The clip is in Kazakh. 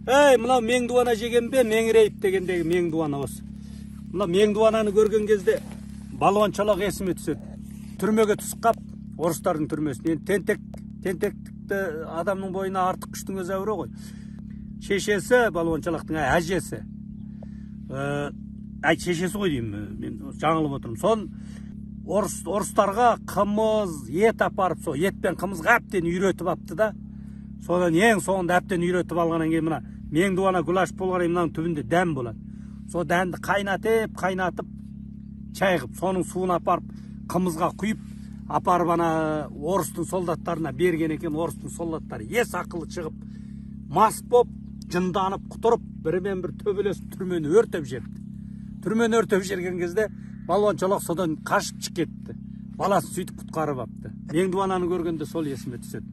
Ей, мынау меңдуана жеген бе, меңірейіп дегендегі меңдуана осы. Мынау меңдуананы көрген кезде балуан шолақ есіме түседі. Түрмеге түсіп қап, орыстардың түрмесіне. Тентектікті адамның бойына артық күштің өзі әуре ғой. Шешесі, балуан шолақтың әжесі. Шешесі ғой деймін, мен жаңылып отырмын. Сон орыстарға қымыз, ет апарып, сол етпен қымызға әптен үйретіп апты да. Содан ең соңында әптен үйретіп алғаннан кейін мына меңдуана гүлаш болған мынаның түбінде дәм болады. Сол дәмді қайнатып, чай қып, соның суын апарып, қымызға құйып, апарып ана орыстың солдаттарына берген екен. Орыстың солдаттары ес ақылы шығып, мас боп, жынданып, құтырып, бірімен бір төбелесіп түрмені өртеп жепті. Түрмені өртеп жерген кезде балуан шолақ содан қашып шығып кетті. Баласын сөйтіп құтқарып апты. Меңдуананы көргенде сол есіме түседі.